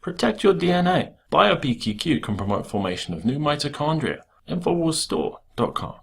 Protect your DNA. BioPQQ can promote formation of new mitochondria. Infowarsstore.com.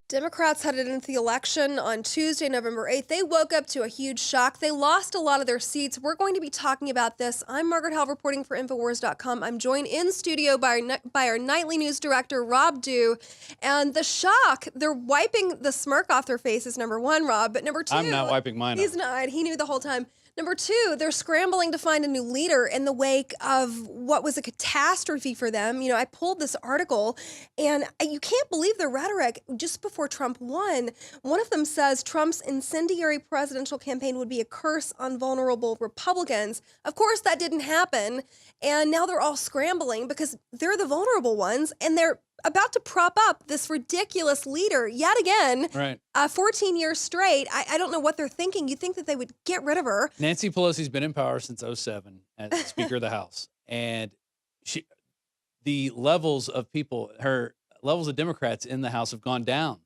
Democrats headed into the election on Tuesday, November 8th. They woke up to a huge shock. They lost a lot of their seats. We're going to be talking about this. I'm Margaret Howell reporting for Infowars.com. I'm joined in studio by our nightly news director, Rob Dew. And the shock, they're wiping the smirk off their faces, number one, Rob. But number two, I'm not wiping mine he's off. not. He knew the whole time. Number two, they're scrambling to find a new leader in the wake of what was a catastrophe for them. You know, I pulled this article, and you can't believe the rhetoric. Just before Trump won, one of them says Trump's incendiary presidential campaign would be a curse on vulnerable Republicans. Of course, that didn't happen, and now they're all scrambling because they're the vulnerable ones, and they're about to prop up this ridiculous leader yet again, right? 14 years straight. I don't know what they're thinking. You'd think that they would get rid of her. Nancy Pelosi's been in power since 2007 as Speaker of the House, and the levels of people, her levels of Democrats in the House have gone down.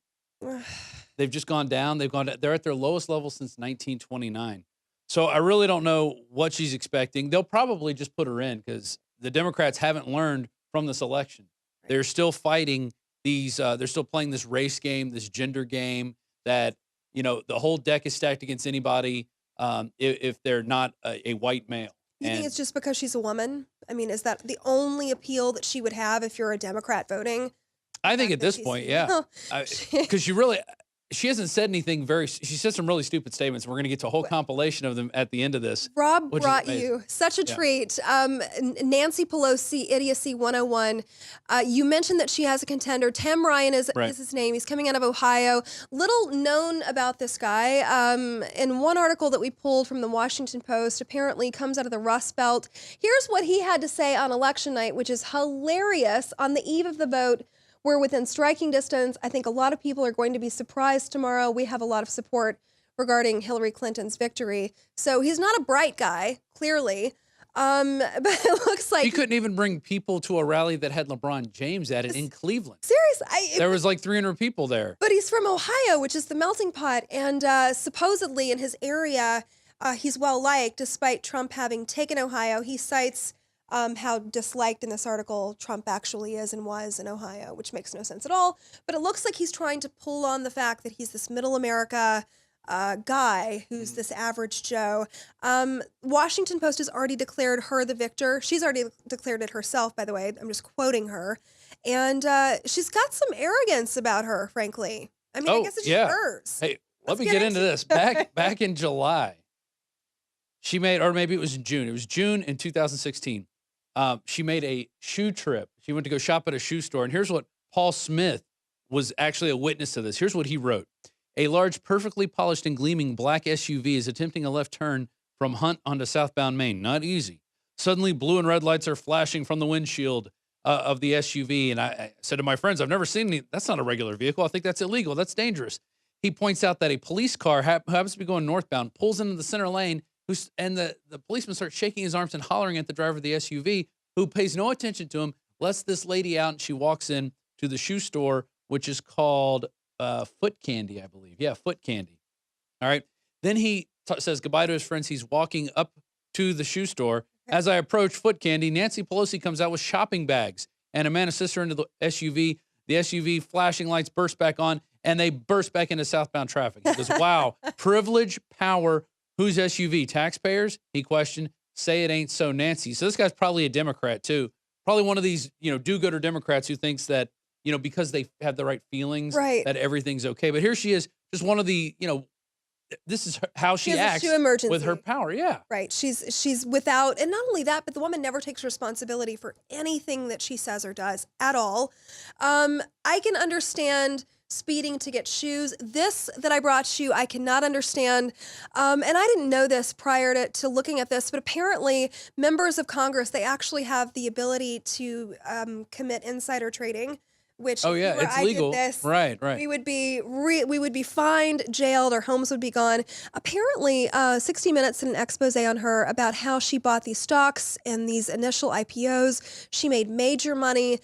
They've just gone down. They're at their lowest level since 1929. So I really don't know what she's expecting. They'll probably just put her in because the Democrats haven't learned from this election. They're still fighting these. They're still playing this race game, this gender game. That the whole deck is stacked against anybody if they're not a white male. You think it's just because she's a woman? I mean, is that the only appeal that she would have if you're a Democrat voting? I think at this point, yeah, because she hasn't said anything she said some really stupid statements. We're going to get to a whole compilation of them at the end of this. Rob brought you such a treat. Nancy Pelosi, Idiocy 101. You mentioned that she has a contender. Tim Ryan is his name. He's coming out of Ohio. Little known about this guy. In one article that we pulled from the Washington Post, apparently comes out of the Rust Belt. Here's what he had to say on election night, which is hilarious. On the eve of the vote, we're within striking distance. I think a lot of people are going to be surprised tomorrow. We have a lot of support regarding Hillary Clinton's victory. So he's not a bright guy, clearly. But it looks like he couldn't even bring people to a rally that had LeBron James at it in Cleveland. Seriously. There was like 300 people there. But he's from Ohio, which is the melting pot. And supposedly in his area, he's well-liked, despite Trump having taken Ohio. He cites how disliked in this article Trump actually is and was in Ohio, which makes no sense at all. But it looks like he's trying to pull on the fact that he's this middle America guy who's this average Joe. Washington Post has already declared her the victor. She's already declared it herself, by the way. I'm just quoting her. And she's got some arrogance about her, frankly. I mean, I guess it's just hers. Hey, let me get into this. Back in July, she made, or maybe it was in June. It was June in 2016. She made a shoe trip. She went to go shop at a shoe store. And here's what Paul Smith was actually a witness to this. Here's what he wrote. A large, perfectly polished and gleaming black SUV is attempting a left turn from Hunt onto southbound Maine. Not easy. Suddenly, blue and red lights are flashing from the windshield of the SUV. And I said to my friends, I've never seen any. That's not a regular vehicle. I think that's illegal. That's dangerous. He points out that a police car who happens to be going northbound pulls into the center lane. And the policeman starts shaking his arms and hollering at the driver of the SUV, who pays no attention to him, lets this lady out, and she walks in to the shoe store, which is called Foot Candy, I believe. Yeah, Foot Candy. All right. Then he says goodbye to his friends. He's walking up to the shoe store. As I approach Foot Candy, Nancy Pelosi comes out with shopping bags, and a man assists her into the SUV. The SUV flashing lights burst back on, and they burst back into southbound traffic. He goes, wow, privilege, power. Whose SUV? Taxpayers? He questioned. Say it ain't so, Nancy. So this guy's probably a Democrat, too. Probably one of these, do-gooder Democrats who thinks that, because they have the right feelings, that everything's okay. But here she is, just one of the, this is how she acts with her power. Yeah. Right. She's without, and not only that, but the woman never takes responsibility for anything that she says or does at all. I can understand speeding to get shoes. This that I brought you, I cannot understand. And I didn't know this prior to looking at this, but apparently members of Congress, they actually have the ability to commit insider trading. Which it's legal. Right. We would be fined, jailed, our homes would be gone. Apparently, 60 Minutes did an expose on her about how she bought these stocks and these initial IPOs. She made major money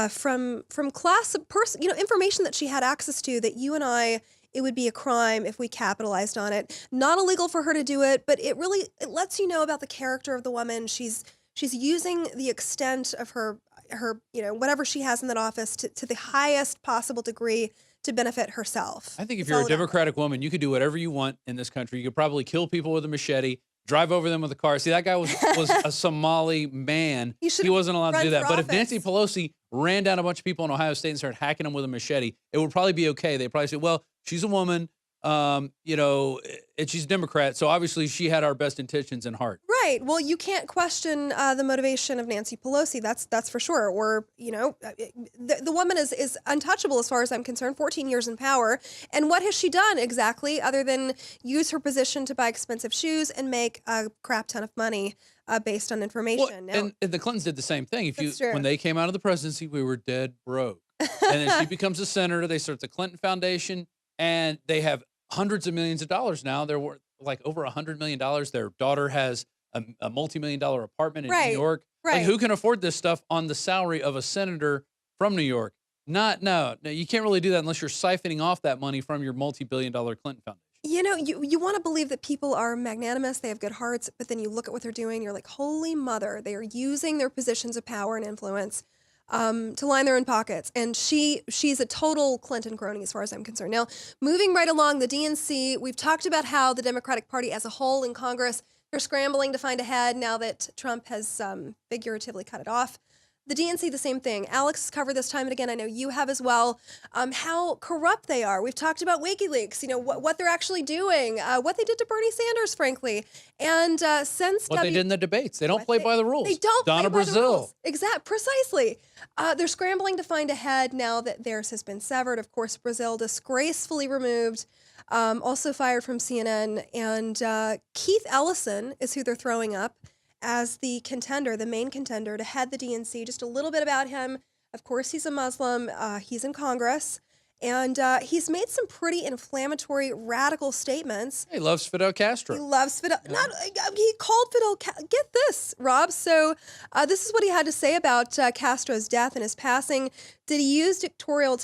from information that she had access to that you and I it would be a crime if we capitalized on it. Not illegal for her to do it, but it lets you know about the character of the woman. She's using the extent of her whatever she has in that office to the highest possible degree to benefit herself. I think if you're a Democratic woman, you could do whatever you want in this country. You could probably kill people with a machete, drive over them with a car. See, that guy was a Somali man. He wasn't allowed to do that. But if Nancy Pelosi ran down a bunch of people in Ohio State and started hacking them with a machete, it would probably be okay. They'd probably say, well, she's a woman, and she's a Democrat, so obviously she had our best intentions in heart. Right. Well, you can't question the motivation of Nancy Pelosi. That's for sure. Or, the woman is untouchable as far as I'm concerned. 14 years in power. And what has she done exactly other than use her position to buy expensive shoes and make a crap ton of money based on information? Well, and the Clintons did the same thing. True. When they came out of the presidency, we were dead broke. And then she becomes a senator. They start the Clinton Foundation, and they have hundreds of millions of dollars now. They're worth like over $100 million. Their daughter has a multi-million-dollar apartment in New York. Right. Like, who can afford this stuff on the salary of a senator from New York? No, you can't really do that unless you're siphoning off that money from your multi-billion-dollar Clinton Foundation. You want to believe that people are magnanimous, they have good hearts, but then you look at what they're doing, you're like, holy mother, they are using their positions of power and influence to line their own pockets. And she's a total Clinton crony as far as I'm concerned. Now, moving right along, the DNC, we've talked about how the Democratic Party as a whole in Congress, they're scrambling to find a head now that Trump has figuratively cut it off. The DNC, the same thing. Alex has covered this time and again. I know you have as well. How corrupt they are. We've talked about WikiLeaks, what they're actually doing, what they did to Bernie Sanders, frankly. And since what they did in the debates. They don't play by the rules. They don't Donna play by Brazil. the rules. Precisely. They're scrambling to find a head now that theirs has been severed. Of course, Brazil disgracefully removed, also fired from CNN. And Keith Ellison is who they're throwing up as the contender, the main contender to head the DNC. Just a little bit about him. Of course, he's a Muslim. He's in Congress. And he's made some pretty inflammatory, radical statements. He loves Fidel Castro. He loves Fidel. He called Fidel. Get this, Rob. So this is what he had to say about Castro's death and his passing. Did he use dictatorial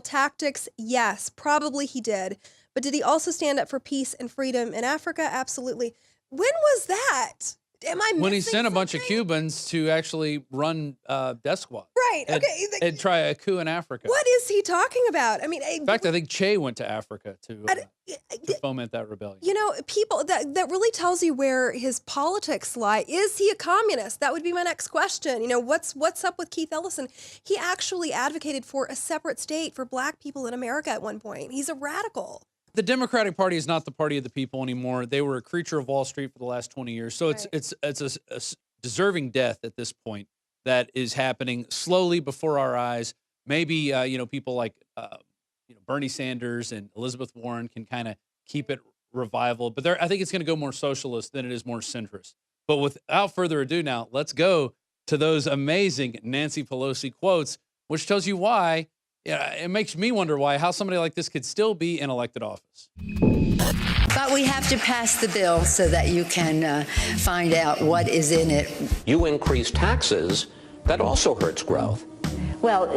tactics? Yes, probably he did. But did he also stand up for peace and freedom in Africa? Absolutely. When was that? Am I when he sent something? a bunch of Cubans to actually run death squad. Right. Okay. And try a coup in Africa. What is he talking about? I mean, in fact, I think Che went to Africa to foment that rebellion. People that really tells you where his politics lie. Is he a communist? That would be my next question. What's up with Keith Ellison? He actually advocated for a separate state for Black people in America at one point. He's a radical. The Democratic Party is not the party of the people anymore. They were a creature of Wall Street for the last 20 years. So it's a deserving death at this point that is happening slowly before our eyes. Maybe, people like, Bernie Sanders and Elizabeth Warren can kind of keep it revival. But I think it's going to go more socialist than it is more centrist. But without further ado now, let's go to those amazing Nancy Pelosi quotes, which tells you why. Yeah, it makes me wonder how somebody like this could still be in elected office. But we have to pass the bill so that you can find out what is in it. You increase taxes, that also hurts growth. Well,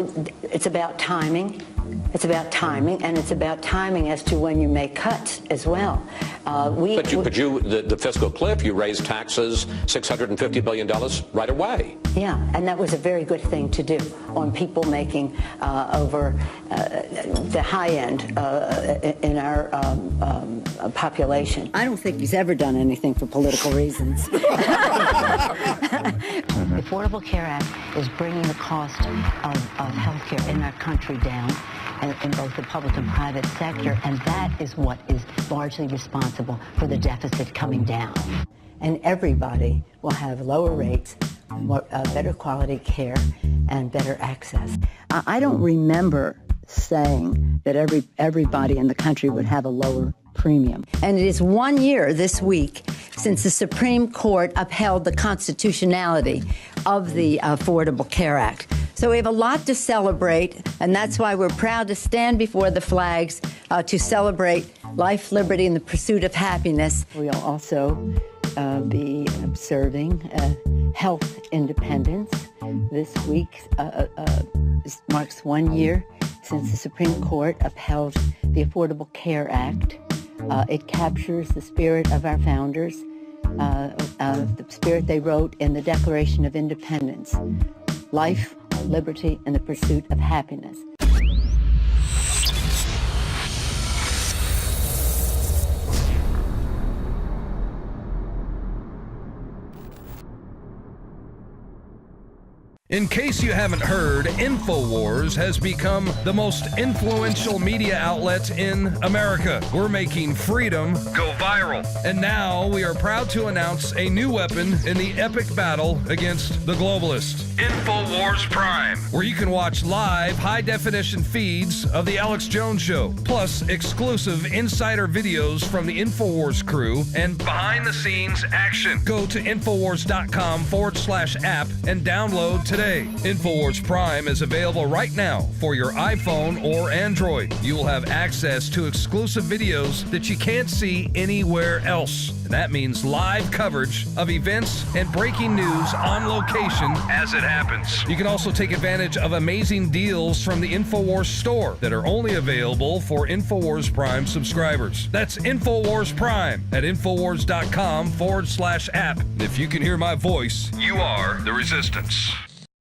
it's about timing. It's about timing, and it's about timing as to when you make cuts as well. The fiscal cliff, you raised taxes $650 billion right away. Yeah, and that was a very good thing to do on people making over the high end in our population. I don't think he's ever done anything for political reasons. The Affordable Care Act is bringing the cost of health care in our country down, in both the public and private sector, and that is what is largely responsible for the deficit coming down. And everybody will have lower rates, better quality care, and better access. I don't remember saying that everybody in the country would have a lower premium. And it is 1 year this week since the Supreme Court upheld the constitutionality of the Affordable Care Act. So we have a lot to celebrate, and that's why we're proud to stand before the flags to celebrate life, liberty, and the pursuit of happiness. We'll also be observing health independence. This week marks 1 year since the Supreme Court upheld the Affordable Care Act. It captures the spirit of our founders, the spirit they wrote in the Declaration of Independence: life, liberty, and the pursuit of happiness. In case you haven't heard, Infowars has become the most influential media outlet in America. We're making freedom go viral. And now we are proud to announce a new weapon in the epic battle against the globalists: Infowars Prime, where you can watch live high-definition feeds of The Alex Jones Show, plus exclusive insider videos from the Infowars crew and behind-the-scenes action. Go to Infowars.com/app and download today. Infowars Prime is available right now for your iPhone or Android. You will have access to exclusive videos that you can't see anywhere else. And that means live coverage of events and breaking news on location as it happens. You can also take advantage of amazing deals from the Infowars store that are only available for Infowars Prime subscribers. That's Infowars Prime at Infowars.com/app. If you can hear my voice, you are the resistance.